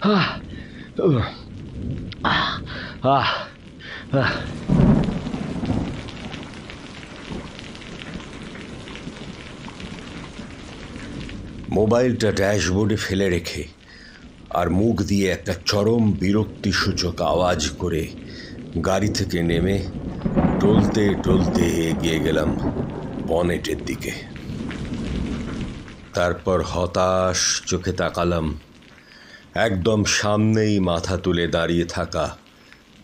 মোবাইলটা ড্যাশবোর্ডে ফেলে রেখে আর মুখ দিয়ে একটা চরম বিরক্তিসূচক আওয়াজ করে গাড়ি থেকে নেমে টলতে টলতে এগিয়ে গেলাম বনেটের দিকে। তারপর হতাশ চোখে তাকালাম একদম সামনেই মাথা তুলে দাঁড়িয়ে থাকা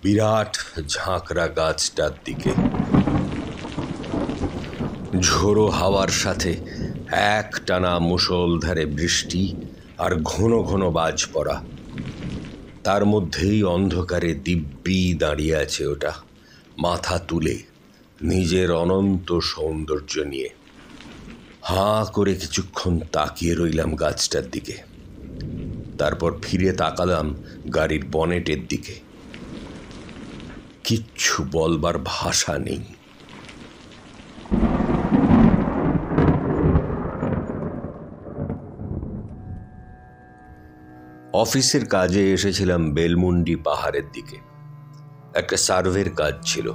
বিরাট ঝাঁকড়া গাছটার দিকে। ঝোড়ো হাওয়ার সাথে একটানা মুষলধারে বৃষ্টি আর ঘন ঘন বাজ পড়া, তার মধ্যেই অন্ধকারে দিব্যি দাঁড়িয়ে আছে ওটা, মাথা তুলে নিজের অনন্ত সৌন্দর্য নিয়ে। হাঁ করে কিছুক্ষণ তাকিয়ে রইলাম গাছটার দিকে। তারপর ফিরে তাকালাম গাড়ির বনেটের দিকে। কিচ্ছু বলবার ভাষা নেই। অফিসের কাজে এসেছিলাম বেলমুন্ডি পাহাড়ের দিকে। একটা সার্ভের কাজ ছিল,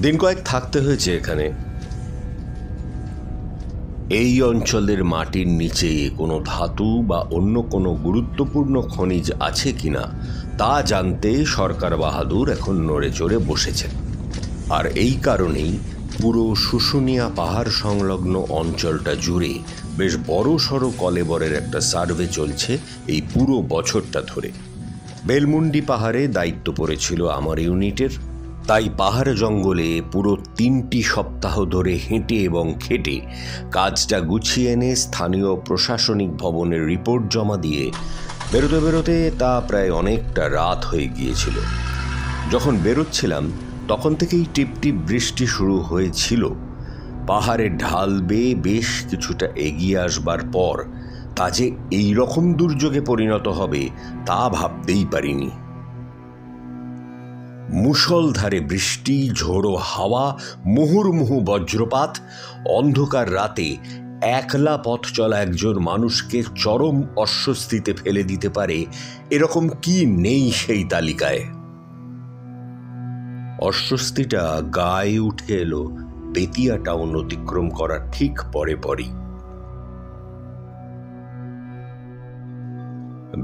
দিন কয়েক থাকতে হয়েছে এখানে। এই অঞ্চলের মাটির নিচে কোনো ধাতু বা অন্য কোনো গুরুত্বপূর্ণ খনিজ আছে কিনা তা জানতে সরকার বাহাদুর এখন নড়ে চড়ে বসেছেন। আর এই কারণেই পুরো শুশুনিয়া পাহাড় সংলগ্ন অঞ্চলটা জুড়ে বেশ বড় সড়ো কলেবরের একটা সার্ভে চলছে এই পুরো বছরটা ধরে। বেলমুন্ডি পাহাড়ে দায়িত্ব পড়েছিল আমার ইউনিটের, তাই পাহাড় জঙ্গলে পুরো 3টি সপ্তাহ ধরে হেঁটে এবং খেটে কাজটা গুছিয়ে এনে স্থানীয় প্রশাসনিক ভবনের রিপোর্ট জমা দিয়ে বেরোতে বেরোতে তা প্রায় অনেকটা রাত হয়ে গিয়েছিল। যখন বেরোচ্ছিলাম তখন থেকেই টিপটিপ বৃষ্টি শুরু হয়েছিল। পাহাড়ের ঢাল বেয়ে বেশ কিছুটা এগিয়ে আসবার পর তা যে এইরকম দুর্যোগে পরিণত হবে তা ভাবতেই পারিনি। মুষলধারে বৃষ্টি, ঝোড়ো হাওয়া, মুহুর্মুহু বজ্রপাত, অন্ধকার রাতে একলা পথ চলা একজন মানুষকে চরম অস্বস্তিতে ফেলে দিতে পারে এরকম কি নেই সেই তালিকায়। অস্বস্তিটা গায়ে উঠে এলো বেতিয়া টাউন অতিক্রম করার ঠিক পরে পরই।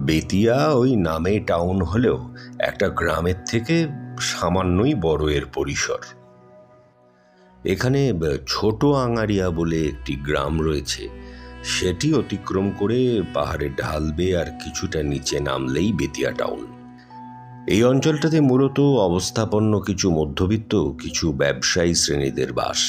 বেতিয়া ওই নামে টাউন হলেও একটা গ্রামের থেকে সামান্যই বড় এর পরিসর। এখানে ছোট আঙারিয়া বলে একটি গ্রাম রয়েছে, সেটি অতিক্রম করে পাহাড়ের ঢাল বেয়ে আর কিছুটা নিচে নামলেই বেতিয়া টাউন। এই অঞ্চলটাতে মূলত অবস্থাপন্ন কিছু মধ্যবিত্ত, কিছু ব্যবসায়ী শ্রেণীদের বাস।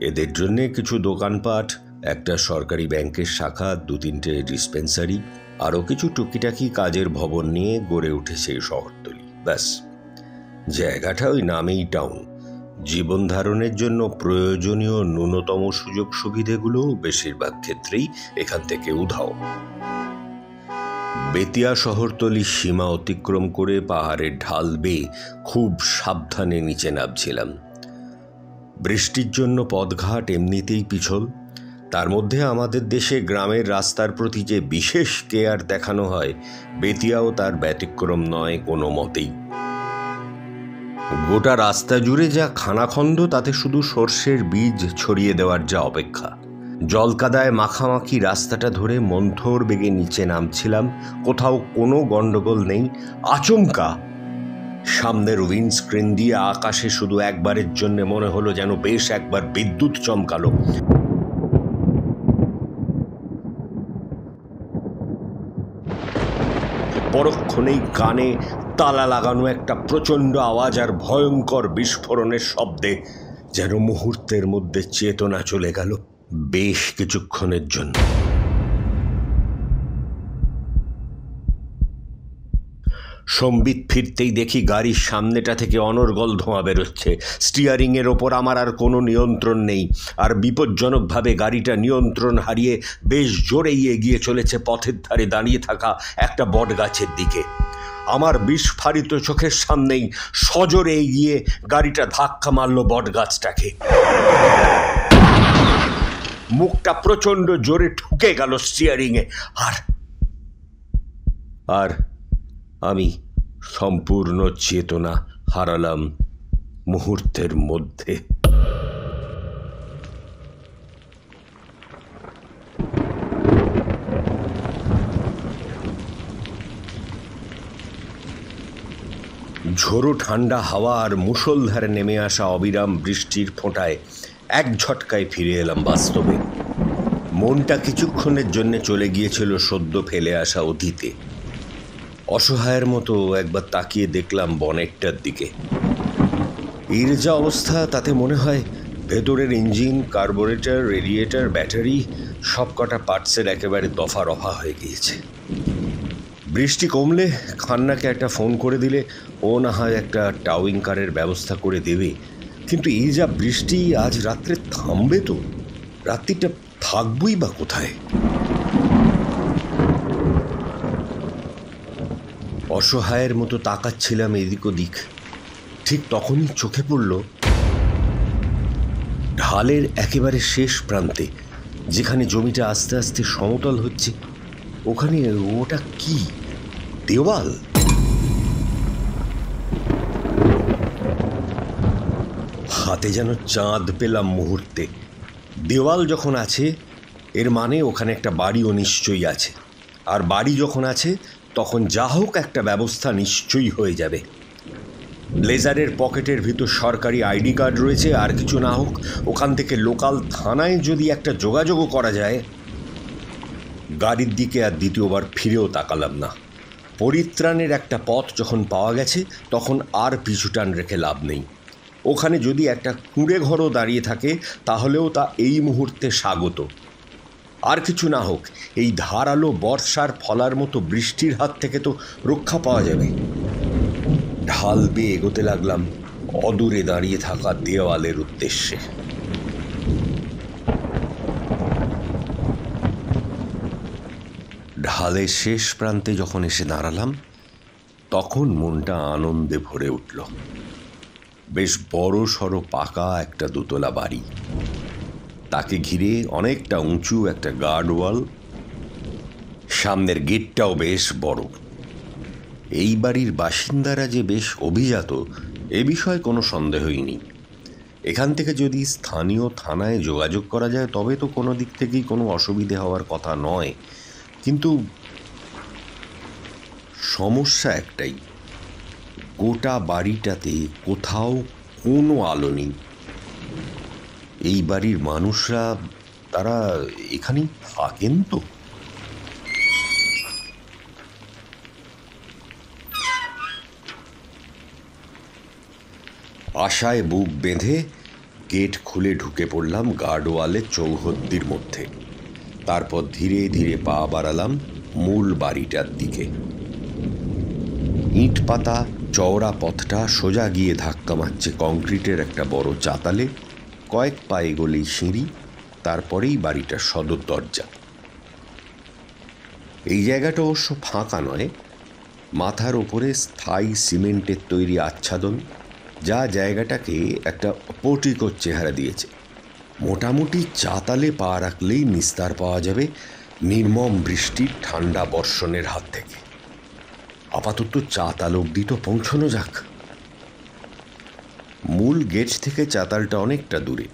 এদের জন্য কিছু দোকানপাট, একটা সরকারি ব্যাংকের শাখা, 2-3টে ডিসপেন্সারি, আরও কিছু টুকিটাকি কাজের ভবন নিয়ে গড়ে উঠেছে শহরতলি। ব্যাস, জায়গাটা ওই নামেই টাউন। জীবন ধারণের জন্য প্রয়োজনীয় ন্যূনতম সুযোগ সুবিধেগুলো বেশিরভাগ ক্ষেত্রেই এখান থেকে উধাও। বেতিয়া শহরতলির সীমা অতিক্রম করে পাহাড়ের ঢাল বেয়ে খুব সাবধানে নিচে নামছিলাম। বৃষ্টির জন্য পথঘাট এমনিতেই পিছল, তার মধ্যে আমাদের দেশে গ্রামের রাস্তার প্রতি যে বিশেষ কেয়ার দেখানো হয়, বেতিয়াও তার ব্যতিক্রম নয় কোনো মতেই। গোটা রাস্তা জুড়ে যা খানাখন্দ, তাতে শুধু সর্ষের বীজ ছড়িয়ে দেওয়ার যা অপেক্ষা। জলকাদায় মাখামাখি রাস্তাটা ধরে মন্থর বেগে নিচে নামছিলাম, কোথাও কোনো গন্ডগোল নেই। আচমকা সামনের উইন্ডস্ক্রিন দিয়ে আকাশে শুধু একবারের জন্য মনে হলো যেন বেশ একবার বিদ্যুৎ চমকালো। পরক্ষণেই কানে তালা লাগানো একটা প্রচণ্ড আওয়াজ আর ভয়ঙ্কর বিস্ফোরণের শব্দে যেন মুহূর্তের মধ্যে চেতনা চলে গেল বেশ কিছুক্ষণের জন্য। সম্বিত ফিরতেই দেখি গাড়ির সামনেটা থেকে অনর্গল ধোঁয়া বেরোচ্ছে। স্টিয়ারিংয়ের ওপর আমার আর কোনো নিয়ন্ত্রণ নেই, আর বিপজ্জনকভাবে গাড়িটা নিয়ন্ত্রণ হারিয়ে বেশ জোরেই এগিয়ে চলেছে পথের ধারে দাঁড়িয়ে থাকা একটা বটগাছের দিকে। আমার বিস্ফারিত চোখের সামনেই সজোরে এগিয়ে গাড়িটা ধাক্কা মারল বটগাছটাকে। মুখটা প্রচণ্ড জোরে ঠুকে গেল স্টিয়ারিংয়ে, আর আর আমি সম্পূর্ণ চেতনা হারালাম মুহূর্তের মধ্যে। ঝোড়ো ঠান্ডা হাওয়া আর মুষলধারে নেমে আসা অবিরাম বৃষ্টির ফোঁটায় এক ঝটকায় ফিরে এলাম বাস্তবে। মনটা কিছুক্ষণের জন্য চলে গিয়েছিল সদ্য ফেলে আসা অতীতে। অসহায়ের মতো একবার তাকিয়ে দেখলাম বনেটটার দিকে। এর যা অবস্থা তাতে মনে হয় ভেতরের ইঞ্জিন, কার্বোরেটর, রেডিয়েটর, ব্যাটারি সব কটা পার্টসের একেবারে দফা রফা হয়ে গিয়েছে। বৃষ্টি কমলে খান্নাকে একটা ফোন করে দিলে ও না হয় একটা টাউইং কারের ব্যবস্থা করে দেবে, কিন্তু এই যা বৃষ্টি, আজ রাত্রে থামবে তো? রাত্রিটা থাকবই বা কোথায়? অসহায়ের মতো তাকাচ্ছিলাম এদিক ওদিক। ঠিক তখনই চোখে পড়ল ঢালের একেবারে শেষ প্রান্তে, যেখানে জমিটা আস্তে আস্তে সমতল হচ্ছে, ওখানে ওটা কি দেওয়াল? হাতে যেন চাঁদ পেলাম মুহূর্তে। দেওয়াল যখন আছে এর মানে ওখানে একটা বাড়িও নিশ্চয়ই আছে, আর বাড়ি যখন আছে তখন যা হোক একটা ব্যবস্থা নিশ্চয়ই হয়ে যাবে। ব্লেজারের পকেটের ভিতর সরকারি আইডি কার্ড রয়েছে, আর কিছু না হোক ওখান থেকে লোকাল থানায় যদি একটা যোগাযোগও করা যায়। গাড়ির দিকে আর দ্বিতীয়বার ফিরেও তাকালাম না। পরিত্রাণের একটা পথ যখন পাওয়া গেছে তখন আর পিছুটান রেখে লাভ নেই। ওখানে যদি একটা কুঁড়ে ঘরও দাঁড়িয়ে থাকে তাহলেও তা এই মুহূর্তে স্বাগত। আর কিছু না হোক এই ধারালো বর্ষার ফলার মতো বৃষ্টির হাত থেকে তো রক্ষা পাওয়া যাবে। ঢাল বেয়ে এগোতে লাগলাম অদূরে দাঁড়িয়ে থাকা দেওয়ালের উদ্দেশ্যে। ঢালের শেষ প্রান্তে যখন এসে দাঁড়ালাম তখন মনটা আনন্দে ভরে উঠল। বেশ বড় সড়ো পাকা একটা দোতলা বাড়ি, তাকে ঘিরে অনেকটা উঁচু একটা গার্ড ওয়াল, সামনের গেটটাও বেশ বড়। এই বাড়ির বাসিন্দারা যে বেশ অভিজাত এ বিষয়ে কোনো সন্দেহই নেই। এখান থেকে যদি স্থানীয় থানায় যোগাযোগ করা যায় তবে তো কোনো দিক থেকেই কোনো অসুবিধে হওয়ার কথা নয়, কিন্তু সমস্যা একটাই, গোটা বাড়িটাতে কোথাও কোনো আলো নেই। এই বাড়ির মানুষরা তারা এখানেই থাকেন তো? আশায় বুক বেঁধে গেট খুলে ঢুকে পড়লাম গার্ডওয়ালের চৌহদ্দির মধ্যে। তারপর ধীরে ধীরে পা বাড়ালাম মূল বাড়িটার দিকে। ইট পাতা চওড়া পথটা সোজা গিয়ে ধাক্কা মারছে কংক্রিটের একটা বড় চাতালে। কয়েক পা এগোলেই সিঁড়ি, তারপরেই বাড়িটার সদর দরজা। এই জায়গাটা অবশ্য ফাঁকা নয়, মাথার ওপরে স্থায়ী সিমেন্টের তৈরি আচ্ছাদন, যা জায়গাটাকে একটা পোর্টিকোর চেহারা দিয়েছে। মোটামুটি চাতালে পা রাখলেই নিস্তার পাওয়া যাবে নির্মম বৃষ্টির ঠান্ডা বর্ষণের হাত থেকে। আপাতত চাতাল অবধি তো পৌঁছানো যাক। মূল গেট থেকে চাতালটা অনেকটা দূরে।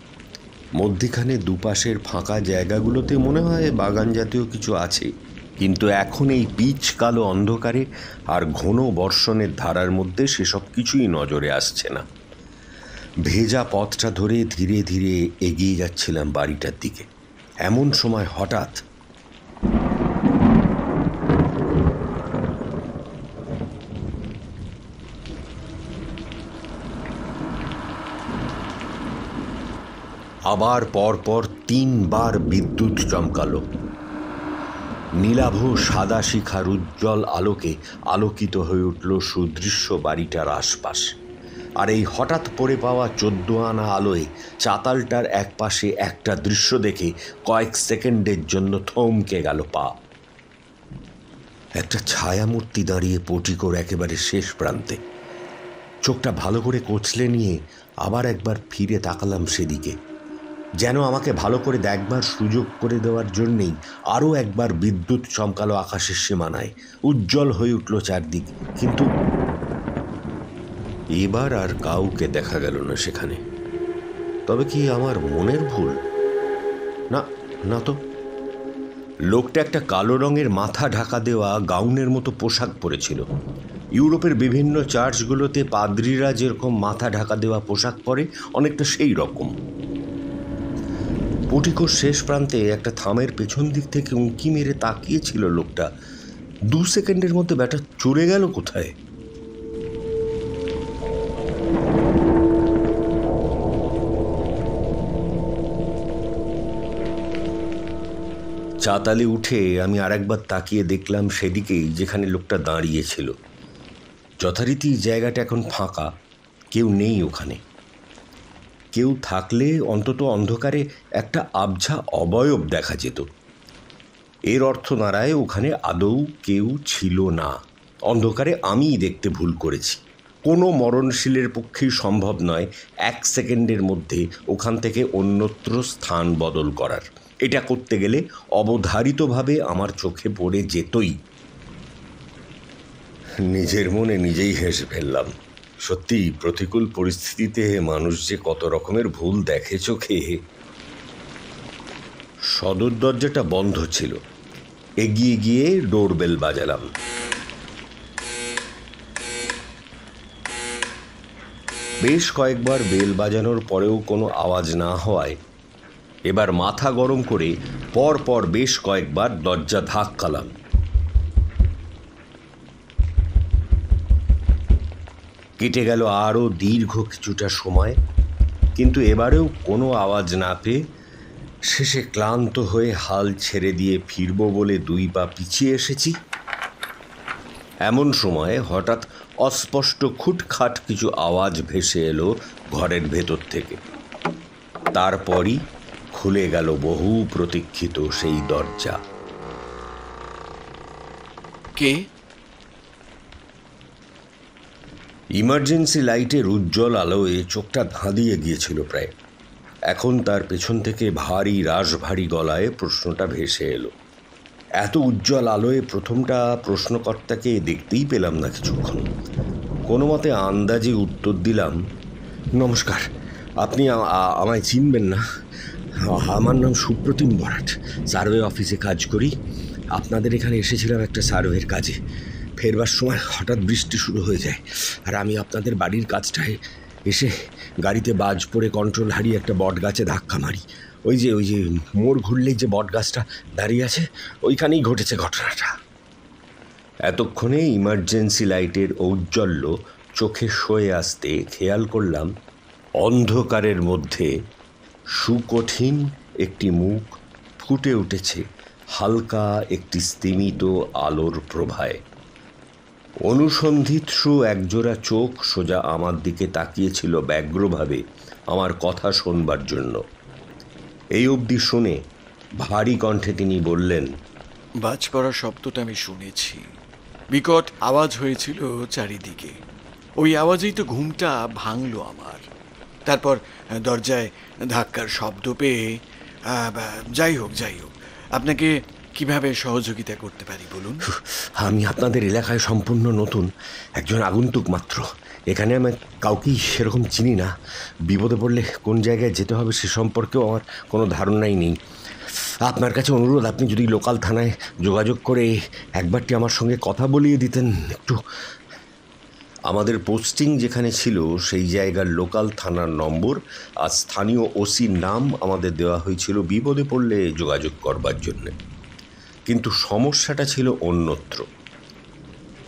মধ্যিখানে দুপাশের ফাঁকা জায়গাগুলোতে মনে হয় বাগান জাতীয় কিছু আছে, কিন্তু এখন এই পিচ কালো অন্ধকারে আর ঘন বর্ষণের ধারার মধ্যে সেসব কিছুই নজরে আসছে না। ভেজা পথটা ধরে ধীরে ধীরে এগিয়ে যাচ্ছিলাম বাড়িটার দিকে। এমন সময় হঠাৎ আবার পরপর 3 বার বিদ্যুৎ চমকালো। নীলাভ সাদা শিখার উজ্জ্বল আলোকে আলোকিত হয়ে উঠল সুদৃশ্য বাড়িটার আশপাশ। আর এই হঠাৎ পড়ে পাওয়া 14 আনা আলোয় চাতালটার একপাশে একটা দৃশ্য দেখে কয়েক সেকেন্ডের জন্য থমকে গেল পা। একটা ছায়ামূর্তি দাঁড়িয়ে পোর্টিকোর একেবারে শেষ প্রান্তে। চোখটা ভালো করে কচলে নিয়ে আবার একবার ফিরে তাকালাম সেদিকে। যেন আমাকে ভালো করে দেখবার সুযোগ করে দেওয়ার জন্যেই আরও একবার বিদ্যুৎ চমকালো আকাশের সীমানায়, উজ্জ্বল হয়ে উঠল চারদিক। কিন্তু এবার আর কাউকে দেখা গেল না সেখানে। তবে কি আমার মনের ভুল? না, না তো। লোকটা একটা কালো রঙের মাথা ঢাকা দেওয়া গাউনের মতো পোশাক পরেছিল। ইউরোপের বিভিন্ন চার্চগুলোতে পাদ্রীরা যেরকম মাথা ঢাকা দেওয়া পোশাক পরে, অনেকটা সেই রকম। পোটিকোর শেষ প্রান্তে একটা থামের পেছন দিক থেকে উঁকি মেরে তাকিয়েছিল লোকটা। 2 সেকেন্ডের মধ্যে ব্যাটা চলে গেল কোথায়? চাতালে উঠে আমি আরেকবার তাকিয়ে দেখলাম সেদিকেই, যেখানে লোকটা দাঁড়িয়েছিল। যথারীতি জায়গাটা এখন ফাঁকা, কেউ নেই ওখানে। কেউ থাকলে অন্তত অন্ধকারে একটা আবঝা অবয়ব দেখা যেত। এর অর্থ দাঁড়ায় ওখানে আদৌ কেউ ছিল না। অন্ধকারে আমিই দেখতে ভুল করেছি। কোনো মরণশীলের পক্ষেই সম্ভব নয় 1 সেকেন্ডের মধ্যে ওখান থেকে অন্যত্র স্থান বদল করার। এটা করতে গেলে অবধারিতভাবে আমার চোখে পড়ে যেতই। নিজের মনে নিজেই হেসে ফেললাম। সত্যি প্রতিকূল পরিস্থিতিতে মানুষ যে কত রকমের ভুল দেখে চোখে। সদর দরজাটা বন্ধ ছিল। এগিয়ে গিয়ে ডোরবেল বাজালাম। বেশ কয়েকবার বেল বাজানোর পরেও কোনো আওয়াজ না হওয়ায় এবার মাথা গরম করে পর পর বেশ কয়েকবার দরজা ধাক্কালাম। কেটে গেল আরও দীর্ঘ কিছুটা সময়, কিন্তু এবারেও কোনো আওয়াজ না পেয়ে শেষে ক্লান্ত হয়ে হাল ছেড়ে দিয়ে ফিরব বলে 2 পা পিছিয়ে এসেছি। এমন সময় হঠাৎ অস্পষ্ট খুটখাট কিছু আওয়াজ ভেসে এলো ঘরের ভেতর থেকে। তারপরই খুলে গেল বহু প্রতীক্ষিত সেই দরজা। কে? ইমার্জেন্সি লাইটের উজ্জ্বল আলোয় চোখটা ধাঁধিয়ে গিয়েছিল প্রায়। এখন তার পেছন থেকে ভারী রাশভারী গলায় প্রশ্নটা ভেসে এলো। এত উজ্জ্বল আলোয় প্রথমটা প্রশ্নকর্তাকে দেখতেই পেলাম না কিছুক্ষণ। কোনো মতে আন্দাজে উত্তর দিলাম, নমস্কার, আপনি আমায় চিনবেন না। আমার নাম সুপ্রতিম বরাট, সার্ভে অফিসে কাজ করি। আপনাদের এখানে এসেছিলাম একটা সার্ভের কাজে। ফেরবার সময় হঠাৎ বৃষ্টি শুরু হয়ে যায়, আর আমি আপনাদের বাড়ির কাজটায় এসে গাড়িতে বাজ পড়ে কন্ট্রোল হারিয়ে একটা বট গাছে ধাক্কা মারি। ওই যে মোড় ঘুরলেই যে বট গাছটা দাঁড়িয়ে আছে, ওইখানেই ঘটেছে ঘটনাটা। এতক্ষণে ইমার্জেন্সি লাইটের ঔজ্জ্বল্য চোখে সয়ে আসতে খেয়াল করলাম অন্ধকারের মধ্যে সুকঠিন একটি মুখ ফুটে উঠেছে হালকা একটি স্তিমিত আলোর প্রভায়। অনুসন্ধিৎসু একজোড়া চোখ সোজা আমার দিকে তাকিয়েছিল ব্যগ্রভাবে আমার কথা শোনবার জন্য। এই অবধি শুনে ভারী কণ্ঠে তিনি বললেন, বাজ পড়ার শব্দটা আমি শুনেছি। বিকট আওয়াজ হয়েছিল চারিদিকে। ওই আওয়াজেই তো ঘুমটা ভাঙলো আমার। তারপর দরজায় ধাক্কার শব্দ পেয়ে যাই হোক আপনাকে কিভাবে সহযোগিতা করতে পারি বলুন? আমি আপনাদের এলাকায় সম্পূর্ণ নতুন, একজন আগন্তুক মাত্র। এখানে আমি কাউকেই সেরকম চিনি না। বিপদে পড়লে কোন জায়গায় যেতে হবে সে সম্পর্কেও আমার কোনো ধারণাই নেই। আপনার কাছে অনুরোধ, আপনি যদি লোকাল থানায় যোগাযোগ করে একবারটি আমার সঙ্গে কথা বলিয়ে দিতেন একটু। আমাদের পোস্টিং যেখানে ছিল সেই জায়গার লোকাল থানার নম্বর আর স্থানীয় ওসির নাম আমাদের দেওয়া হয়েছিল বিপদে পড়লে যোগাযোগ করবার জন্যে। কিন্তু সমস্যাটা ছিল অন্যত্র।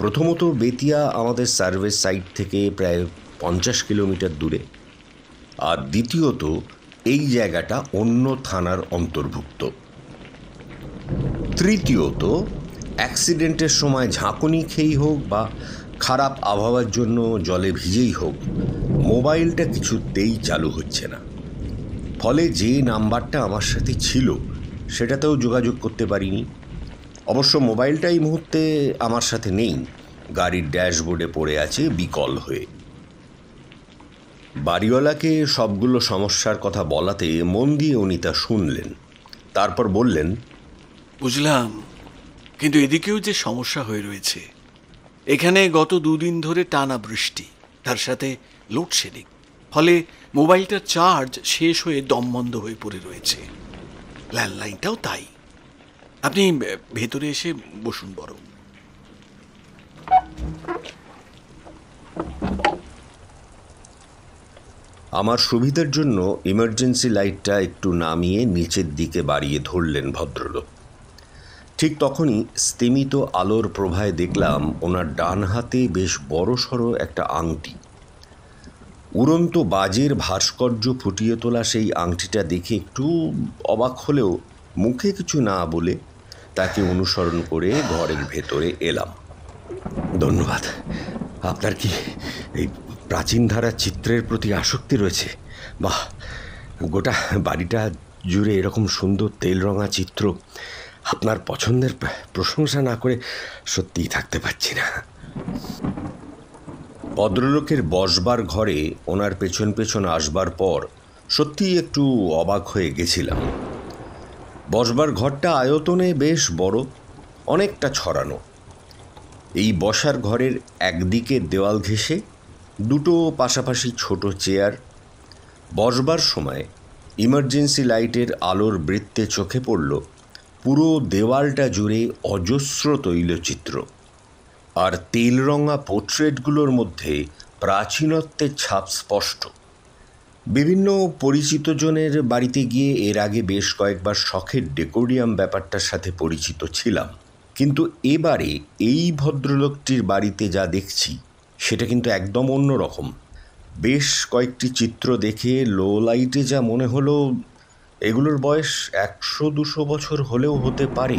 প্রথমত, বেতিয়া আমাদের সার্ভিস সাইট থেকে প্রায় 50 কিলোমিটার দূরে, আর দ্বিতীয়ত এই জায়গাটা অন্য থানার অন্তর্ভুক্ত। তৃতীয়ত, অ্যাক্সিডেন্টের সময় ঝাঁকুনি খেয়েই হোক বা খারাপ আবহাওয়ার জন্য জলে ভিজেই হোক, মোবাইলটা কিছুতেই চালু হচ্ছে না। ফলে যে নাম্বারটা আমার সাথে ছিল সেটাতেও যোগাযোগ করতে পারিনি। অবশ্য মোবাইলটা এই মুহূর্তে আমার সাথে নেই, গাড়ির ড্যাশবোর্ডে পড়ে আছে বিকল হয়ে। বাড়িওয়ালাকে সবগুলো সমস্যার কথা বলাতে মন দিয়ে উনি তা শুনলেন। তারপর বললেন, বুঝলাম, কিন্তু এদিকেও যে সমস্যা হয়ে রয়েছে। এখানে গত 2 দিন ধরে টানা বৃষ্টি, তার সাথে লোডশেডিং, ফলে মোবাইলটার চার্জ শেষ হয়ে দমবন্ধ হয়ে পড়ে রয়েছে। ল্যান্ডলাইনটাও তাই। আপনি ভেতরে এসে বসুন বরং। আমার সুবিধার জন্য ইমার্জেন্সি লাইটটা একটু নামিয়ে নিচের দিকে বাড়িয়ে ধরলেন ভদ্রলোক। ঠিক তখনই স্তিমিত আলোর প্রভায় দেখলাম ওনার ডান হাতে বেশ বড়সড় একটা আংটি। উড়ন্ত বাজের ভাস্কর্য ফুটিয়ে তোলা সেই আংটিটা দেখে একটু অবাক হলেও মুখে কিছু না বলে তাকে অনুসরণ করে ঘরের ভেতরে এলাম। ধন্যবাদ। আপনার কি এই প্রাচীন ধারার চিত্রের প্রতি আসক্তি রয়েছে? বাহ, গোটা বাড়িটা জুড়ে এরকম সুন্দর তেল রঙা চিত্র। আপনার পছন্দের প্রশংসা না করে সত্যিই থাকতে পারছি না। ভদ্রলোকের বসবার ঘরে ওনার পেছন পেছন আসবার পর সত্যিই একটু অবাক হয়ে গেছিলাম। বসবার ঘরটা আয়তনে বেশ বড়, অনেকটা ছড়ানো। এই বসার ঘরের একদিকে দেওয়াল ঘেঁষে দুটো পাশাপাশি ছোট চেয়ার। বসবার সময় ইমার্জেন্সি লাইটের আলোর বৃত্তে চোখে পড়ল পুরো দেওয়ালটা জুড়ে অজস্র তৈলচিত্র, আর তেলরঙা পোর্ট্রেটগুলোর মধ্যে প্রাচীনত্বের ছাপ স্পষ্ট। বিভিন্ন পরিচিত জনের বাড়িতে গিয়ে এর আগে বেশ কয়েকবার শখের ডেকোরিয়াম ব্যাপারটার সাথে পরিচিত ছিলাম, কিন্তু এবারে এই ভদ্রলোকটির বাড়িতে যা দেখছি সেটা কিন্তু একদম অন্যরকম। বেশ কয়েকটি চিত্র দেখে লো লাইটে যা মনে হলো এগুলোর বয়স 100-200 বছর হলেও হতে পারে।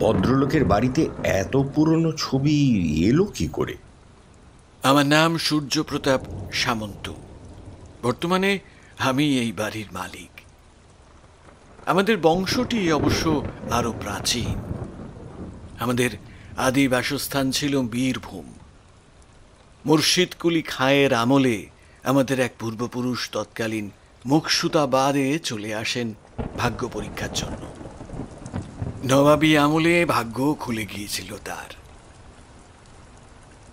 ভদ্রলোকের বাড়িতে এত পুরনো ছবি এলো কি করে? আমার নাম সূর্যপ্রতাপ সামন্ত। বর্তমানে আমি এই বাড়ির মালিক। আমাদের বংশটি অবশ্য আরো প্রাচীন। আমাদের আদি বাসস্থান ছিল বীরভূম। মুর্শিদ কুলি খাঁয়ের আমলে আমাদের এক পূর্বপুরুষ তৎকালীন মুকসুদাবাদে চলে আসেন ভাগ্য পরীক্ষার জন্য। নবাবী আমলে ভাগ্য খুলে গিয়েছিল তার।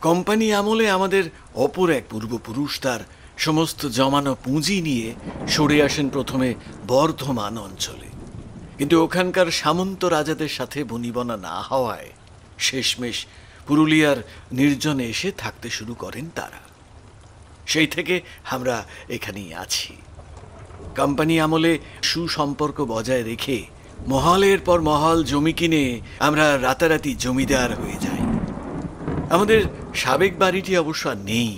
কোম্পানি আমলে আমাদের অপর এক পূর্বপুরুষ তার সমস্ত জমানো পুঁজি নিয়ে সরে আসেন প্রথমে বর্ধমান অঞ্চলে, কিন্তু ওখানকার সামন্ত রাজাদের সাথে বনিবনা না হওয়ায় শেষমেশ পুরুলিয়ার নির্জনে এসে থাকতে শুরু করেন তারা। সেই থেকে আমরা এখানেই আছি। কোম্পানি আমলে সুসম্পর্ক বজায় রেখে মহলের পর মহল জমি কিনে আমরা রাতারাতি জমিদার হয়ে যাই। আমাদের সাবেক বাড়িটি অবশ্য আর নেই।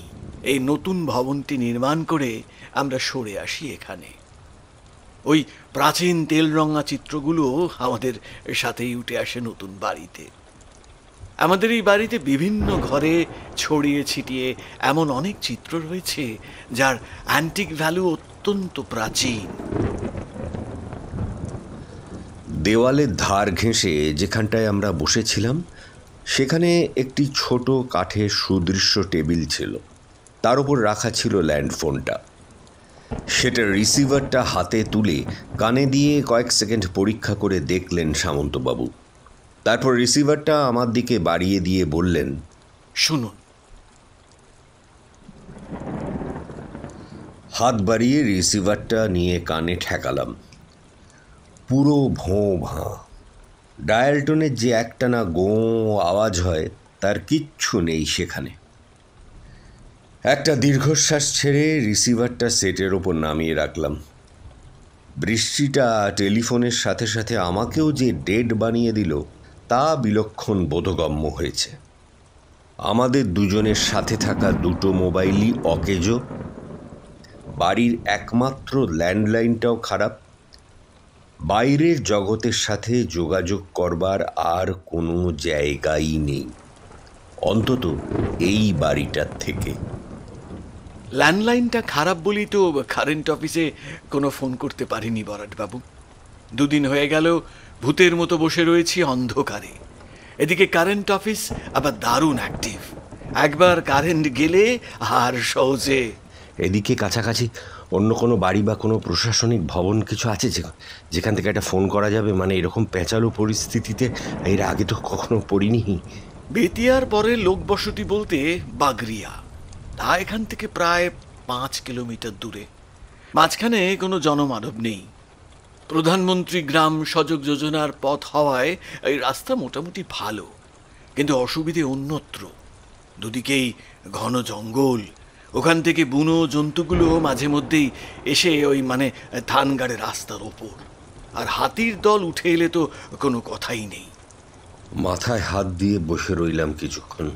এই নতুন ভবনটি নির্মাণ করে আমরা সরে আসি এখানে। ওই প্রাচীন তেলরঙা চিত্রগুলো আমাদের সাথেই উঠে আসে নতুন বাড়িতে। আমাদের এই বাড়িতে বিভিন্ন ঘরে ছড়িয়ে ছিটিয়ে এমন অনেক চিত্র রয়েছে যার অ্যান্টিক ভ্যালু অত্যন্ত প্রাচীন। দেওয়ালের ধার ঘেঁষে যেখানটায় আমরা বসেছিলাম সেখানে একটি ছোট কাঠের সুদৃশ্য টেবিল ছিল। তার উপর রাখা ছিল ল্যান্ডফোনটা। সেটার রিসিভারটা হাতে তুলে কানে দিয়ে কয়েক সেকেন্ড পরীক্ষা করে দেখলেন সামন্তবাবু। তারপর রিসিভারটা আমার দিকে বাড়িয়ে দিয়ে বললেন, শুনুন। হাত বাড়িয়ে রিসিভারটা নিয়ে কানে ঠেকালাম। পুরো ভোঁ ভাঁ। ডায়াল টোনের যে একটানা গোঁ আওয়াজ হয় তার কিচ্ছু নেই সেখানে। একটা দীর্ঘশ্বাস ছেড়ে রিসিভারটা সেটের ওপর নামিয়ে রাখলাম। বৃষ্টিটা টেলিফোনের সাথে সাথে আমাকেও যে ডেড বানিয়ে দিল তা বিলক্ষণ বোধগম্য হয়েছে। আমাদের দুজনের সাথে থাকা দুটো মোবাইলই অকেজো। বাড়ির একমাত্র ল্যান্ডলাইনটাও খারাপ। বাইরের জগতের সাথে যোগাযোগ করবার আর কোনো জায়গাই নেই, অন্তত এই বাড়িটার থেকে। ল্যান্ডলাইনটা খারাপ বলেই তো কারেন্ট অফিসে কোনো ফোন করতে পারিনি বরাটবাবু। 2 দিন হয়ে গেল ভূতের মতো বসে রয়েছি অন্ধকারে। এদিকে কারেন্ট অফিস আবার দারুণ অ্যাক্টিভ। একবার কারেন্ট গেলে আর সহজে এদিকে কাছাকাছি অন্য কোনো বাড়ি বা কোনো প্রশাসনিক ভবন কিছু আছে যেখান থেকে একটা ফোন করা যাবে? মানে এরকম পেঁচালো পরিস্থিতিতে এর আগে তো কখনো পড়িনি। বেতিয়ার পরে লোকবসতি বলতে বাগরিয়া, তা এখান থেকে প্রায় 5 কিলোমিটার দূরে। মাঝখানে কোনো জনমানব নেই। প্রধানমন্ত্রী গ্রাম সড়ক যোজনার পথ হওয়ায় এই রাস্তা মোটামুটি ভালো, কিন্তু অসুবিধে অন্যত্র। দুদিকেই ঘন জঙ্গল, ওখান থেকে বুনো জন্তুগুলো মাঝে মধ্যেই এসে ওই ধানগাড়ের রাস্তার ওপর, আর হাতির দল উঠে এলে তো কোনো কথাই নেই। মাথায় হাত দিয়ে বসে রইলাম কিছুক্ষণ।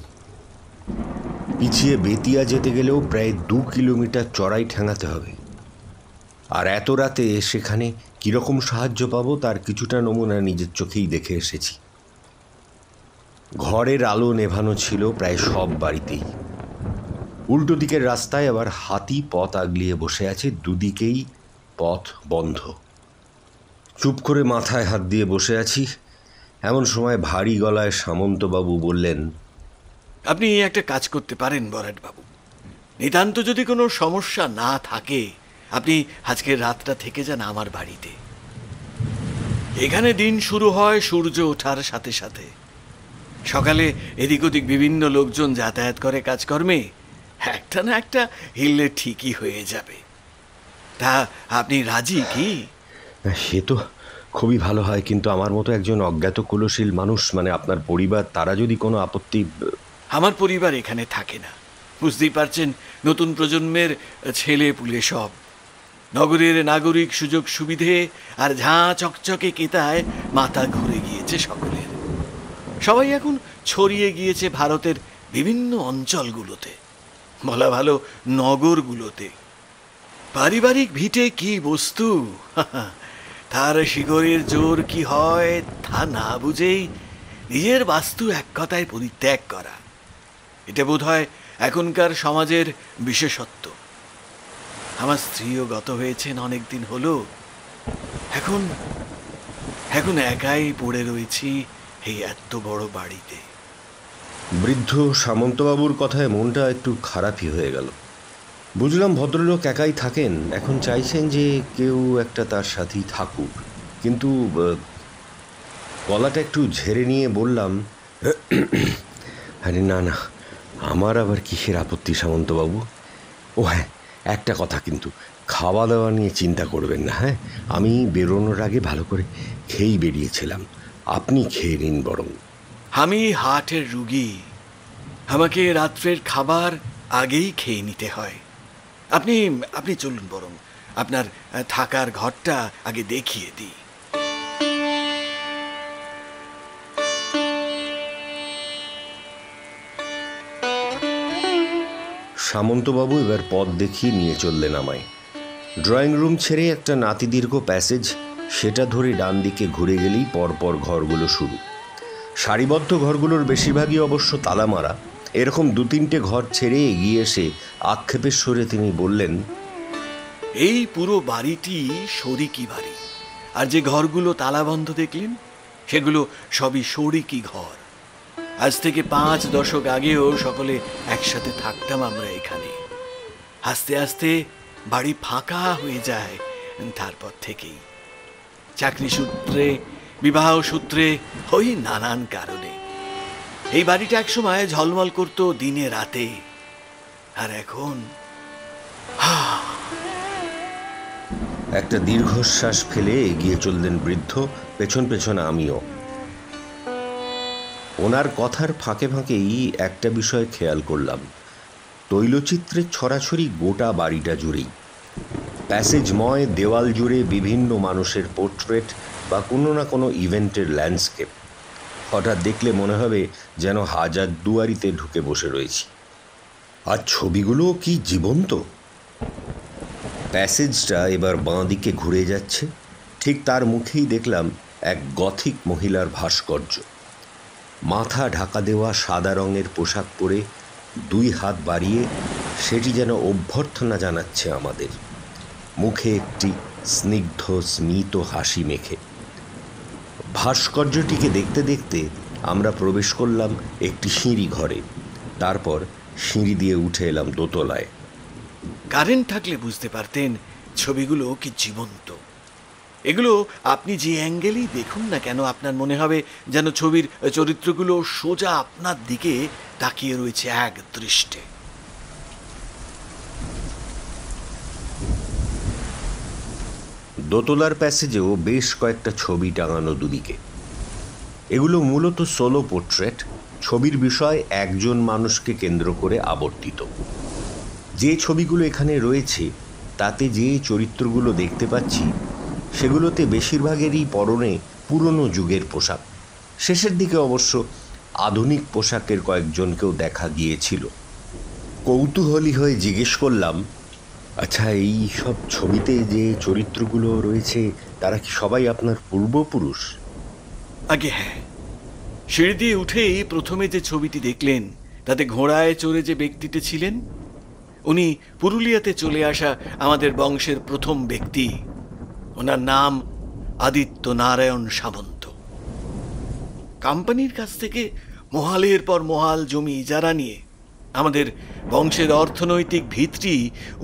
পিছিয়ে বেতিয়া যেতে গেলেও প্রায় 2 কিলোমিটার চড়াই ঠেঙাতে হবে, আর এত রাতে সেখানে কীরকম সাহায্য পাবো তার কিছুটা নমুনা নিজের চোখেই দেখে এসেছি। ঘরের আলো নেভানো ছিল প্রায় সব বাড়িতেই। উল্টো দিকের রাস্তায় আবার হাতি পথ আগলিয়ে বসে আছে, দুদিকেই পথ বন্ধ। চুপ করে মাথায় হাত দিয়ে বসে আছি, এমন সময় ভারী গলায় সামন্তবাবু বললেন, আপনি একটা কাজ করতে পারেন বরাটবাবু। নিতান্ত যদি কোনো সমস্যা না থাকে, আপনি আজকের রাতটা থেকে যান আমার বাড়িতে। এখানে দিন শুরু হয় সূর্য ওঠার সাথে সাথে। সকালে এদিক ওদিক বিভিন্ন লোকজন যাতায়াত করে কাজকর্মে, একটা না একটা হিললে ঠিকই হয়ে যাবে। তা আপনি রাজি কি? সে তো খুবই ভালো হয়, কিন্তু আমার মতো একজন অজ্ঞাত কুলশীল মানুষ, মানে আপনার পরিবার, তারা যদি কোনো আপত্তি। আমার পরিবার এখানে থাকে না, বুঝতেই পারছেন। নতুন প্রজন্মের ছেলে পুলে সব। নগরের নাগরিক সুযোগ সুবিধে আর ঝাঁ চকচকে কেতায় মাথা ঘুরে গিয়েছে সকলের। সবাই এখন ছড়িয়ে গিয়েছে ভারতের বিভিন্ন অঞ্চলগুলোতে, বলা ভালো নগরগুলোতে। পারিবারিক ভিটে কি বস্তু, তার শিকড়ের জোর কি হয় তা না বুঝেই নিজের বাস্তু এক কথায় পরিত্যাগ করা, এটা বোধ হয় এখনকার সমাজের বিশেষত্ব। আমার স্ত্রীও গত হয়েছেন অনেকদিন হলো। এখন এখন একাই পড়ে রয়েছি এই এত বড় বাড়িতে। বৃদ্ধ সামন্তবাবুর কথায় মনটা একটু খারাপই হয়ে গেল। বুঝলাম ভদ্রলোক একাই থাকেন, এখন চাইছেন যে কেউ একটা তার সাথেই থাকুক। কিন্তু গলাটা একটু ঝেড়ে নিয়ে বললাম, আরে না না, আমার আবার কিসের আপত্তি সামন্তবাবু। ও হ্যাঁ, একটা কথা কিন্তু, খাওয়া দাওয়া নিয়ে চিন্তা করবেন না। হ্যাঁ, আমি বেরোনোর আগে ভালো করে খেয়েই বেরিয়েছিলাম, আপনি খেয়ে নিন বরং। আমি হার্টের রুগী, আমাকে রাত্রের খাবার আগেই খেয়ে নিতে হয়। আপনি আপনি চলুন, বরং আপনার থাকার ঘরটা আগে দেখিয়ে দিই। সামন্তবাবু এবার পথ দেখিয়ে নিয়ে চললেন আমায়। ড্রয়িং রুম ছেড়ে একটা নাতিদীর্ঘ প্যাসেজ, সেটা ধরে ডান দিকে ঘুরে গেলেই পরপর ঘরগুলো শুরু। সারিবদ্ধ ঘরগুলোর বেশিরভাগই অবশ্য তালা মারা। এরকম 2-3টে ঘর ছেড়ে এগিয়ে এসে আক্ষেপের সুরে তিনি বললেন, এই পুরো বাড়িটি শরিকি বাড়ি, আর যে ঘরগুলো তালাবন্ধ দেখলেন সেগুলো সবই শরিকি ঘর। আজ থেকে 5 দশক আগেও সকলে একসাথে থাকতাম আমরা এখানে। আস্তে আস্তে বাড়ি ফাঁকা হয়ে যায়। তারপর থেকেই চাকরি সূত্রে, বিবাহ সূত্রে, ওই নানান কারণে এই বাড়িটা একসময় ঝলমল করতো দিনে রাতে, আর এখন একটা দীর্ঘশ্বাস ফেলে এগিয়ে চললেন বৃদ্ধ, পেছন পেছন আমিও। ওনার কথার ফাঁকে ফাঁকেই একটা বিষয় খেয়াল করলাম, তৈলচিত্রের ছড়াছড়ি গোটা বাড়িটা জুড়েই। প্যাসেজময় দেওয়াল জুড়ে বিভিন্ন মানুষের পোর্ট্রেট বা কোনো না কোনো ইভেন্টের ল্যান্ডস্কেপ। হঠাৎ দেখলে মনে হবে যেন হাজারদুয়ারিতে ঢুকে বসে রয়েছি। আর ছবিগুলো কি জীবন্ত! প্যাসেজটা এবার বাঁ দিকে ঘুরে যাচ্ছে, ঠিক তার মুখেই দেখলাম এক গথিক মহিলার ভাস্কর্য। মাথা ঢাকা দেওয়া সাদা রঙের পোশাক পরে 2 হাত বাড়িয়ে সেটি যেন অভ্যর্থনা জানাচ্ছে আমাদের, মুখে একটি স্নিগ্ধ স্মিত হাসি মেখে। ভাস্কর্যটিকে দেখতে দেখতে আমরা প্রবেশ করলাম একটি সিঁড়ি ঘরে, তারপর সিঁড়ি দিয়ে উঠে এলাম দোতলায়। কারেন্ট থাকলে বুঝতে পারতেন ছবিগুলো কি জীবন্ত। এগুলো আপনি যে অ্যাঙ্গেলেই দেখুন না কেন আপনার মনে হবে যেন ছবির চরিত্রগুলো সোজা আপনার দিকে তাকিয়ে রয়েছে এক দৃষ্টে। দোতলার প্যাসেজেও বেশ কয়েকটা ছবি টাঙানো দুদিকে। এগুলো মূলত সোলো পোর্ট্রেট। ছবির বিষয় একজন মানুষকে কেন্দ্র করে আবর্তিত। যে ছবিগুলো এখানে রয়েছে তাতে যে চরিত্রগুলো দেখতে পাচ্ছি সেগুলোতে বেশিরভাগেরই পরনে পুরনো যুগের পোশাক। শেষের দিকে অবশ্য আধুনিক পোশাকের কয়েকজনকেও দেখা গিয়েছিল। কৌতূহলী হয়ে জিজ্ঞেস করলাম, আচ্ছা, এই সব ছবিতে যে চরিত্রগুলো রয়েছে তারা কি সবাই আপনার পূর্বপুরুষ? আগে হ্যাঁ, সিঁড়ি দিয়ে উঠেই প্রথমে যে ছবিটি দেখলেন তাতে ঘোড়ায় চড়ে যে ব্যক্তিটি ছিলেন উনি পুরুলিয়াতে চলে আসা আমাদের বংশের প্রথম ব্যক্তি। ওনার নাম আদিত্য নারায়ণ সামন্ত। কোম্পানির কাছ থেকে মহালের পর মহাল জমি ইজারা নিয়ে আমাদের বংশের অর্থনৈতিক ভিতটি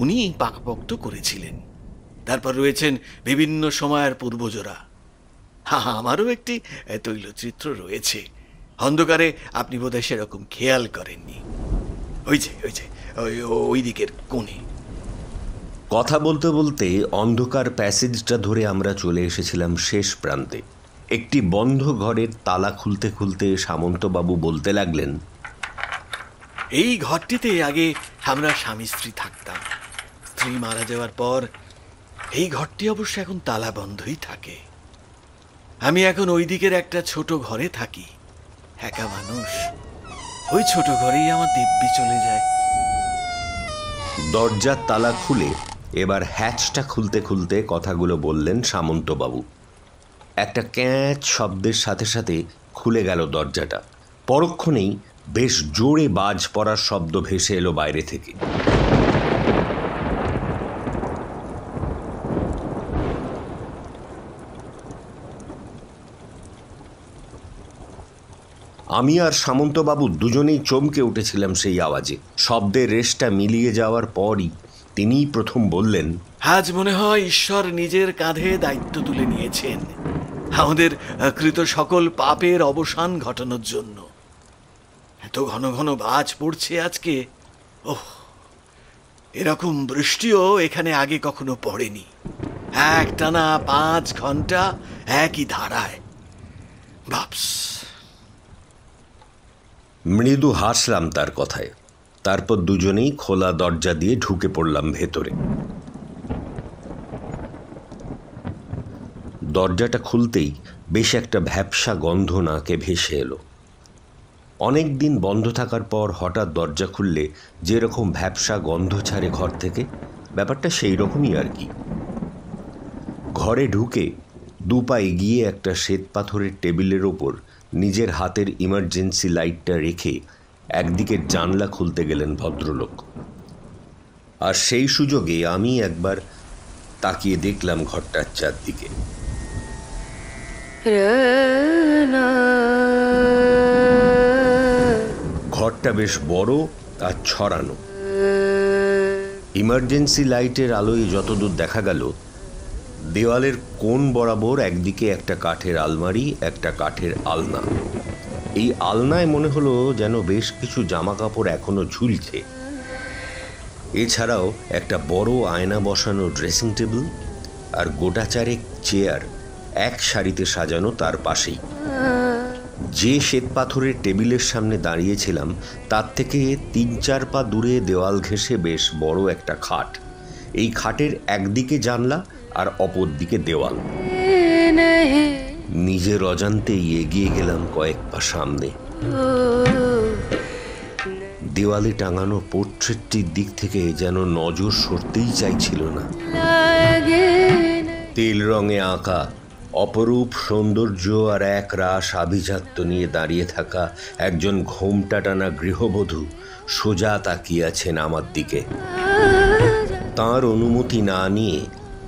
উনি পাকাপোক্ত করেছিলেন। তারপর রয়েছেন বিভিন্ন সময়ের পূর্বজরা। আমারও একটি তৈলচিত্র রয়েছে, অন্ধকারে আপনি বোধহয় সেরকম খেয়াল করেননি। ওই যে ওই দিকের কোণে। কথা বলতে বলতে অন্ধকার প্যাসেজটা ধরে আমরা চলে এসেছিলাম শেষ প্রান্তে। একটি বন্ধ ঘরের তালা খুলতে খুলতে সামন্তবাবু বলতে লাগলেন, এই ঘরটিতে আগে আমরা স্বামী স্ত্রী থাকতাম। স্ত্রী মারা যাওয়ার পর এই ঘরটি অবশ্য এখন তালা বন্ধই থাকে। আমি এখন ওই দিকের একটা ছোট ঘরে থাকি, একা মানুষ। ওই ছোট ঘরেই আমার দিব্যি চলে যায়। দরজার তালা খুলে এবার হ্যাচটা খুলতে খুলতে কথাগুলো বললেন সামন্তবাবু। একটা ক্যাঁচ শব্দের সাথে সাথে খুলে গেল দরজাটা। পরক্ষণেই বেশ জোরে বাজ পড়ার শব্দ ভেসে এলো বাইরে থেকে। আমি আর সামন্তবাবু দুজনেই চমকে উঠেছিলাম সেই আওয়াজে। শব্দের রেশটা মিলিয়ে যাওয়ার পরই তিনিই প্রথম বললেন, আজ মনে হয় ঈশ্বর নিজের কাঁধে দায়িত্ব তুলে নিয়েছেন আমাদের কৃত সকল পাপের অবসান ঘটানোর জন্য। এত ঘন ঘন বাজ পড়ছে আজকে, ওহ, এরকম বৃষ্টিও এখানে আগে কখনো পড়েনি। একটানা 5 ঘন্টা একই ধারায়। বাপস। মৃদু হাসলাম তার কথায়। তারপর দুজনেই খোলা দরজা দিয়ে ঢুকে পড়লাম ভেতরে। দরজাটা খুলতেই বেশ একটা ভ্যাপসা গন্ধ নাকে ভেসে এলো। অনেক দিন বন্ধ থাকার পর হঠাৎ দরজা খুললে যেরকম ভ্যাপসা গন্ধ ছাড়ে ঘর থেকে, ব্যাপারটা সেই রকমই আর কি। ঘরে ঢুকে দুপা এগিয়ে একটা শ্বেত পাথরের টেবিলের ওপর নিজের হাতের ইমার্জেন্সি লাইটটা রেখে একদিকের জানলা খুলতে গেলেন ভদ্রলোক। আর সেই সুযোগে আমি একবার তাকিয়ে দেখলাম ঘরটার চারদিকে। ঘরটা বেশ বড় আর ছড়ানো। ইমার্জেন্সি লাইটের আলোয় যতদূর দেখা গেল, দেওয়ালের কোণ বরাবর একদিকে একটা কাঠের আলমারি, একটা কাঠের আলনা। এই আলনায় মনে হলো যেন বেশ কিছু জামা কাপড় এখনো ঝুলছে। এছাড়াও একটা বড় আয়না বসানো ড্রেসিং টেবিল আর গোটা চারেক চেয়ার এক সারিতে সাজানো তার পাশেই। যে শ্বেত পাথরের টেবিলের সামনে দাঁড়িয়েছিলাম তার থেকে 3-4 পা দূরে দেওয়াল ঘেঁষে বেশ বড় একটা খাট। এই খাটের একদিকে জানলা আর অপর দিকে দেওয়াল। নিজের অজান্তেই এগিয়ে গেলাম কয়েক পা সামনে। দেওয়ালে টাঙানো পোর্ট্রেটটির দিক থেকে যেন নজর সরতেই চাইছিল না। তেল রঙে আঁকা অপরূপ সৌন্দর্য আর এক রাস আভিজাত্য নিয়ে দাঁড়িয়ে থাকা একজন ঘোমটা টানা গৃহবধূ সোজা তাকিয়ে আছেন আমার দিকে। তাঁর অনুমতি না নিয়ে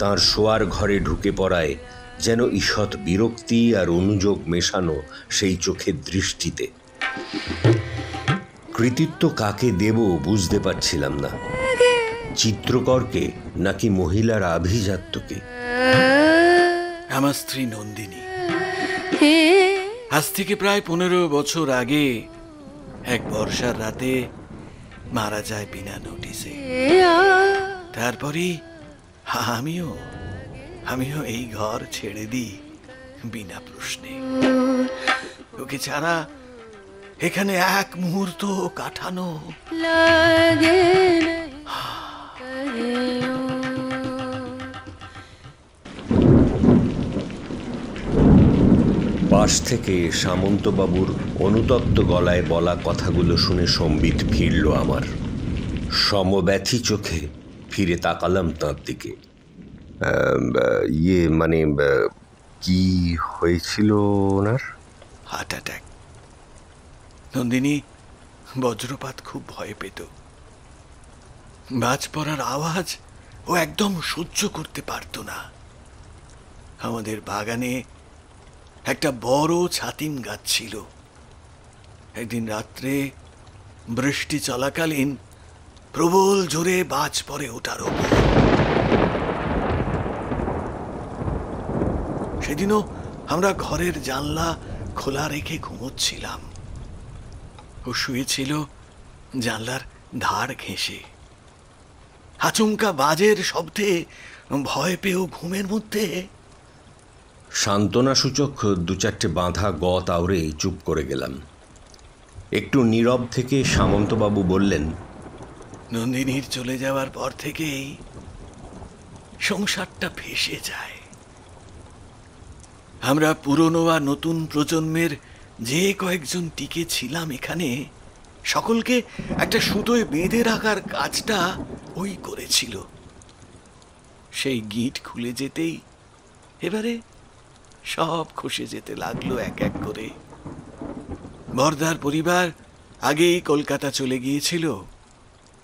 তাঁর শোয়ার ঘরে ঢুকে পড়ায় যেন ঈষৎ বিরক্তি আর অনুযোগ মেশানো সেই চোখের দৃষ্টিতে। কৃতিত্ব কাকে দেব বুঝতে পারছিলাম না। চিত্রকরকে নাকি মহিলার আভিজাত্যকে? আমার স্ত্রী নন্দিনী। আজ থেকে প্রায় 15 বছর আগে এক বর্ষার রাতে মারা যায় বিনা নোটিসে। তারপরই আমিও এই ঘর ছেড়ে দিই বিনা প্রশ্নে। ওকে ছাড়া এখানে এক মুহূর্ত কাটানো লাগে। পাশ থেকে সামন্তবাবুর অনুতপ্ত গলায় বলা কথাগুলো শুনে সম্বিত ফিরল আমার। সমব্যথী চোখে ফিরে তাকালাম তাঁর দিকে। মানে কি হয়েছিল ওনার? Heart attack. নন্দিনী বজ্রপাত খুব ভয় পেত। বাজ পড়ার আওয়াজ ও একদম সহ্য করতে পারত না। আমাদের বাগানে একটা বড় ছাতিম গাছ ছিল। একদিন রাত্রে বৃষ্টি চলাকালীন প্রবল জোরে বাজ পড়ে ওটার ওপর। সেদিনও আমরা ঘরের জানলা খোলা রেখে ঘুমোচ্ছিলাম। ও শুয়েছিল জানলার ধার ঘেঁষে। আচমকা বাজের শব্দে ভয় পেয়েও ঘুমের মধ্যে সান্ত্বনাসূচক 2-4টে বাঁধা গত আউড়ে চুপ করে গেলাম। একটু নীরব থেকে সামন্তবাবু বললেন, নন্দিনীর চলে যাওয়ার পর থেকেই সংসারটা ভেসে যায়। আমরা পুরনো আর নতুন প্রজন্মের যে কয়েকজন টিকে ছিলাম এখানে, সকলকে একটা সুতোয় বেঁধে রাখার কাজটা ওই করেছিল। সেই গিঁট খুলে যেতেই এবারে সব খসে যেতে লাগলো এক এক করে। বরদার পরিবার আগেই কলকাতা চলে গিয়েছিল।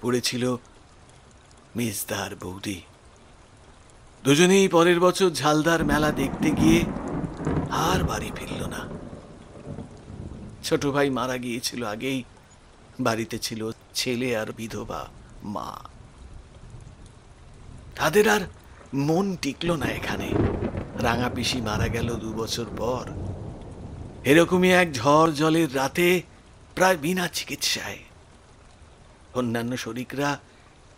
পড়েছিল মেজদার বৌদি। দুজনেই পরের বছর ঝালদার মেলা দেখতে গিয়ে আর বাড়ি ফিরল না। ছোট ভাই মারা গিয়েছিল আগেই। বাড়িতে ছিল ছেলে আর বিধবা মা। তাদের আর মন টিকল না এখানে। রাঙা পিসি মারা গেল 2 বছর পর। এরকমই এক ঝড় জলের রাতে, প্রায় বিনা চিকিৎসায়। অন্যান্য শরিকরা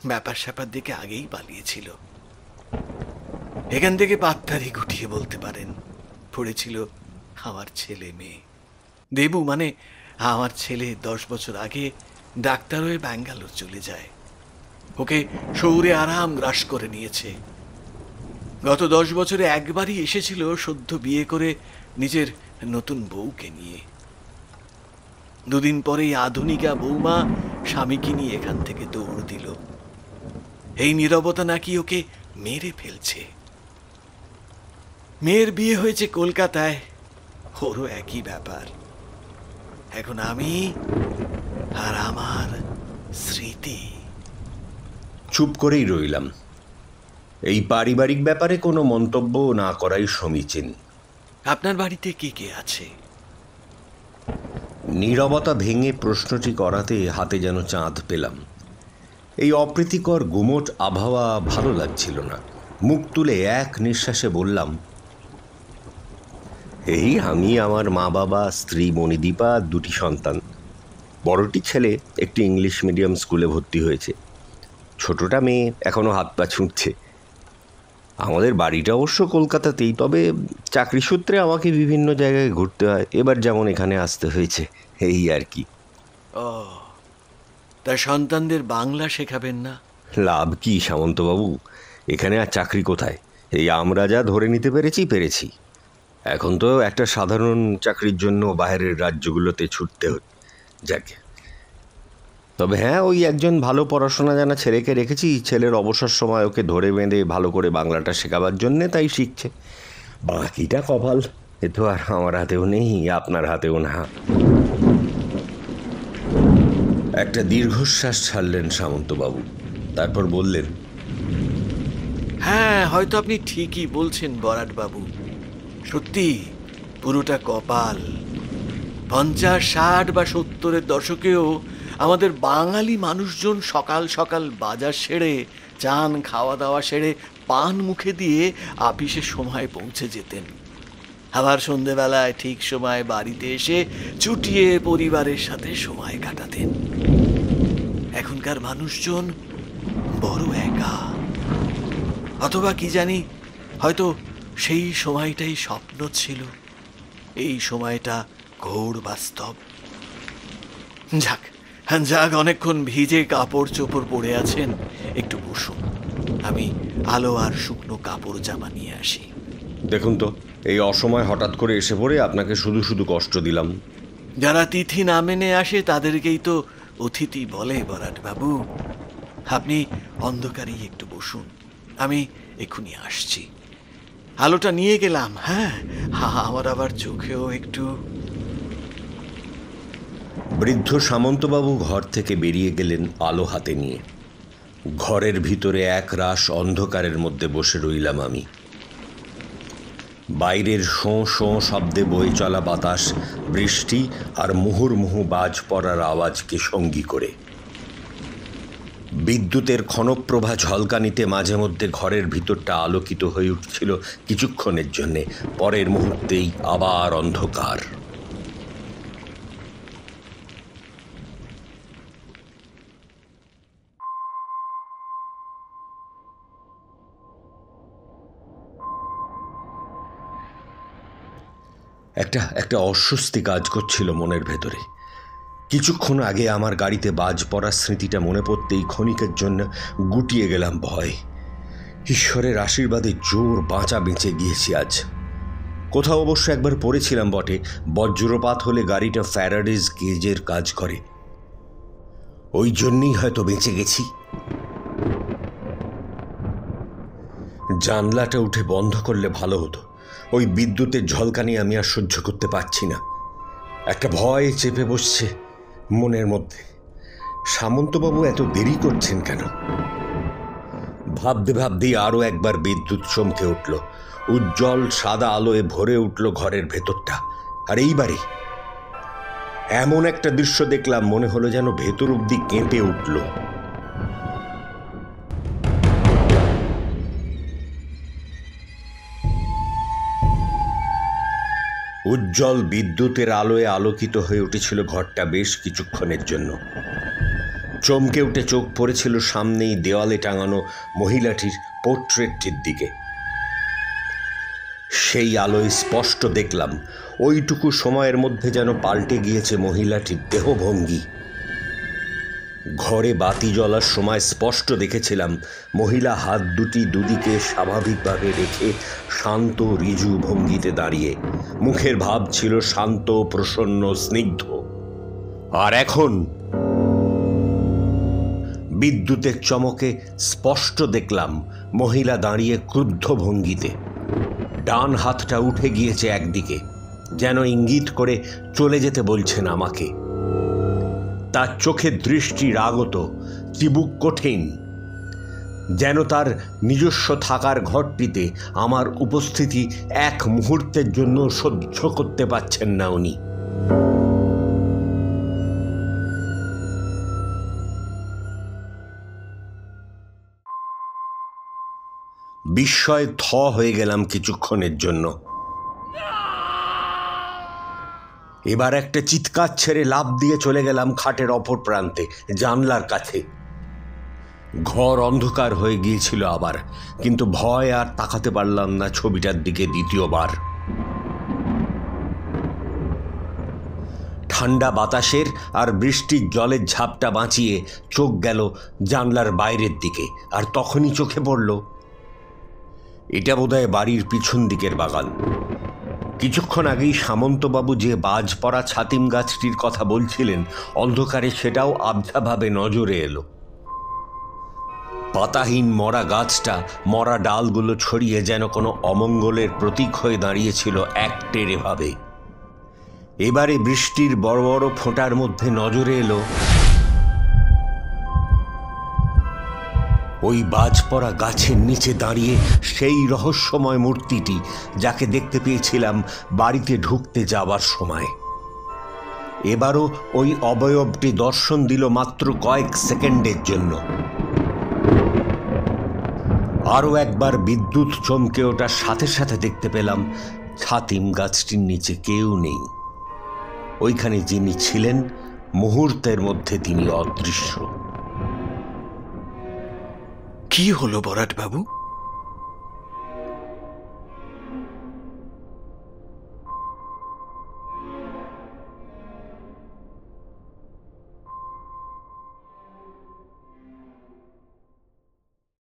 ব্যাপার স্যাপার দেখে আগেই পালিয়েছিল। এখান থেকে পাত্তারি গুটিয়ে বলতে পারেন পড়েছিল আমার ছেলে মেয়ে। দেবু মানে আমার ছেলে 10 বছর আগে ডাক্তার হয়ে ব্যাঙ্গালোর চলে যায়। ওকে শহুরে আরাম গ্রাস করে নিয়েছে। গত 10 বছরে একবারই এসেছিল সদ্য বিয়ে করে নিজের নতুন বউকে নিয়ে। 2 দিন পরেই আধুনিকা বৌমা স্বামীকে নিয়ে এখান থেকে দৌড় দিল। এই নীরবতা নাকি ওকে মেরে ফেলছে। মেয়ের বিয়ে হয়েছে কলকাতায়, ওরও একই ব্যাপার। এখন আমি আর আমার স্মৃতি। চুপ করেই রইলাম। এই পারিবারিক ব্যাপারে কোনো মন্তব্য না করাই সমীচীন। আপনার বাড়িতে কে কে আছে? নীরবতা ভেঙে প্রশ্নটি করাতে হাতে যেন চাঁদ পেলাম। এই অপ্রীতিকর গুমোট আবহাওয়া ভালো লাগছিল না। মুখ তুলে এক নিঃশ্বাসে বললাম, এই আমি, আমার মা বাবা, স্ত্রী মণিদীপা, 2টি সন্তান। বড়টি ছেলে একটি ইংলিশ মিডিয়াম স্কুলে ভর্তি হয়েছে। ছোটটা মেয়ে এখনো হাত পা ছুঁটছে। আমাদের বাড়িটা অবশ্য কলকাতাতেই, তবে চাকরি সূত্রে আমাকে বিভিন্ন জায়গায় ঘুরতে হয়। এবার যেমন এখানে আসতে হয়েছে, এই আর কি। ও, তার সন্তানদের বাংলা শেখাবেন না? লাভ কি সামন্তবাবু, এখানে আর চাকরি কোথায়? এই আমরা যা ধরে নিতে পেরেছি। এখন তো একটা সাধারণ চাকরির জন্য বাইরের রাজ্যগুলোতে ছুটতে হচ্ছে। যাকে, তবে হ্যাঁ, ওই একজন ভালো পড়াশোনা জানা ছেলেকে রেখেছি। ছেলের অবসর সময় ওকে ধরে বেঁধে ভালো করে বাংলাটা শেখাবার জন্যে, তাই শিখছে। বাকিটা কপাল। এ তো আর আমার হাতেও নেই, আপনার হাতেও না। একটা দীর্ঘশ্বাস ছাড়লেন সামন্তবাবু। তারপর বললেন, হ্যাঁ, হয়তো আপনি ঠিকই বলছেন বরাট বাবু। সত্যি পুরোটা কপাল। 50, 60 বা 70-এর দশকেও আমাদের বাঙালি মানুষজন সকাল সকাল বাজার সেরে, চান খাওয়া দাওয়া সেরে, পান মুখে দিয়ে আপিসের সময় পৌঁছে যেতেন। আবার সন্ধেবেলায় ঠিক সময় বাড়িতে এসে চুটিয়ে পরিবারের সাথে সময় কাটাতেন। এখনকার মানুষজন বড় একা, অথবা কি জানি, হয়তো সেই সময়টাই স্বপ্ন ছিল, এই সময়টা ঘোর বাস্তব। যাক যাক, অনেকক্ষণ ভিজে কাপড় চোপড় পরে আছেন, একটু বসুন, আমি আলো আর শুকনো কাপড় জামা নিয়ে আসি। দেখুন তো, এই অসময় হঠাৎ করে এসে পড়ে আপনাকে শুধু শুধু কষ্ট দিলাম। যারা তিথি না মেনে আসে তাদেরকেই তো অতিথি বলে বরাট বাবু। আপনি অন্ধকারেই একটু বসুন, আমি এক্ষুনি আসছি। আলোটা নিয়ে গেলাম। হ্যাঁ, আমার আবার চোখেও একটু। বৃদ্ধ সামন্তবাবু ঘর থেকে বেরিয়ে গেলেন আলো হাতে নিয়ে। ঘরের ভিতরে এক রাশ অন্ধকারের মধ্যে বসে রইলাম আমি। বাইরের শোঁ শোঁ শব্দে বয়ে চলা বাতাস, বৃষ্টি আর মুহুর্মুহু বাজ পড়ার আওয়াজকে সঙ্গী করে। বিদ্যুতের ক্ষণপ্রভা ঝলকানিতে মাঝে মধ্যে ঘরের ভিতরটা আলোকিত হয়ে উঠছিল কিছুক্ষণের জন্যে, পরের মুহূর্তেই আবার অন্ধকার। একটা অস্বস্তি কাজ করছিল মনের ভেতরে। কিছুক্ষণ আগে আমার গাড়িতে বাজ পড়ার স্মৃতিটা মনে পড়তেই ক্ষণিকের জন্য গুটিয়ে গেলাম ভয়। ঈশ্বরের আশীর্বাদে জোর বাঁচা বেঁচে গিয়েছি আজ। কোথাও অবশ্য একবার পড়েছিলাম বটে, বজ্রপাত হলে গাড়িটা ফ্যারাডেজ গেজের কাজ করে, ওই জন্যই হয়তো বেঁচে গেছি। জানলাটা উঠে বন্ধ করলে ভালো হতো, ওই বিদ্যুতের ঝলকানি আমি আর সহ্য করতে পারছি না। একটা ভয় চেপে বসছে মনের মধ্যে। সামন্তবাবু এত দেরি করছেন কেন? ভাবতে ভাবতেই আরও একবার বিদ্যুৎ চমকে উঠল। উজ্জ্বল সাদা আলোয় ভরে উঠল ঘরের ভেতরটা। আর এইবারে এমন একটা দৃশ্য দেখলাম, মনে হলো যেন ভেতর অব্দি কেঁপে উঠল। উজ্জ্বল বিদ্যুতের আলোয় আলোকিত হয়ে উঠেছিল ঘরটা বেশ কিছুক্ষণের জন্য। চমকে উঠে চোখ পড়েছিল সামনেই দেওয়ালে টাঙানো মহিলাটির পোর্ট্রেটটির দিকে। সেই আলোয় স্পষ্ট দেখলাম ওইটুকু সময়ের মধ্যে যেন পাল্টে গিয়েছে মহিলাটির দেহভঙ্গি। ঘরে বাতি জ্বলার সময় স্পষ্ট দেখেছিলাম মহিলা হাত দুটি দুদিকে স্বাভাবিকভাবে রেখে শান্ত ঋজু ভঙ্গিতে দাঁড়িয়ে। মুখের ভাব ছিল শান্ত, প্রসন্ন, স্নিগ্ধ। আর এখন বিদ্যুতের চমকে স্পষ্ট দেখলাম মহিলা দাঁড়িয়ে ক্রুদ্ধ ভঙ্গিতে। ডান হাতটা উঠে গিয়েছে একদিকে, যেন ইঙ্গিত করে চলে যেতে বলছেন আমাকে। তার চোখের দৃষ্টি রাগত, চিবুক কঠিন, যেন তার নিজস্ব থাকার ঘরটিতে আমার উপস্থিতি এক মুহূর্তের জন্য সহ্য করতে পারছেন না উনি। বিস্ময়ে থ হয়ে গেলাম কিছুক্ষণের জন্য। এবার একটা চিৎকার ছেড়ে লাফ দিয়ে চলে গেলাম খাটের অপর প্রান্তে, জানলার কাছে। ঘর অন্ধকার হয়ে গিয়েছিল আবার, কিন্তু ভয় আর তাকাতে পারলাম না ছবিটার দিকে দ্বিতীয়বার। ঠান্ডা বাতাসের আর বৃষ্টির জলের ঝাপটা বাঁচিয়ে চোখ গেল জানলার বাইরের দিকে। আর তখনই চোখে পড়ল এটা বোধহয় বাড়ির পিছন দিকের বাগান। কিছুক্ষণ আগেই সামন্তবাবু যে বাজ পড়া ছাতিম গাছটির কথা বলছিলেন, অন্ধকারে সেটাও আবঝাভাবে নজরে এলো। পাতাহীন মরা গাছটা মরা ডালগুলো ছড়িয়ে যেন কোনো অমঙ্গলের প্রতীক হয়ে দাঁড়িয়েছিল একটেরে ভাবে। এবারে বৃষ্টির বড় বড় ফোঁটার মধ্যে নজরে এলো ওই বাজ পড়া গাছের নিচে দাঁড়িয়ে সেই রহস্যময় মূর্তিটি, যাকে দেখতে পেয়েছিলাম বাড়িতে ঢুকতে যাবার সময়। এবারও ওই অবয়বটি দর্শন দিল মাত্র কয়েক সেকেন্ডের জন্য। আরও একবার বিদ্যুৎ চমকে ওঠার সাথে সাথে দেখতে পেলাম ছাতিম গাছটির নিচে কেউ নেই। ওইখানে যিনি ছিলেন মুহূর্তের মধ্যে তিনি অদৃশ্য। কি হলো বরাট বাবু?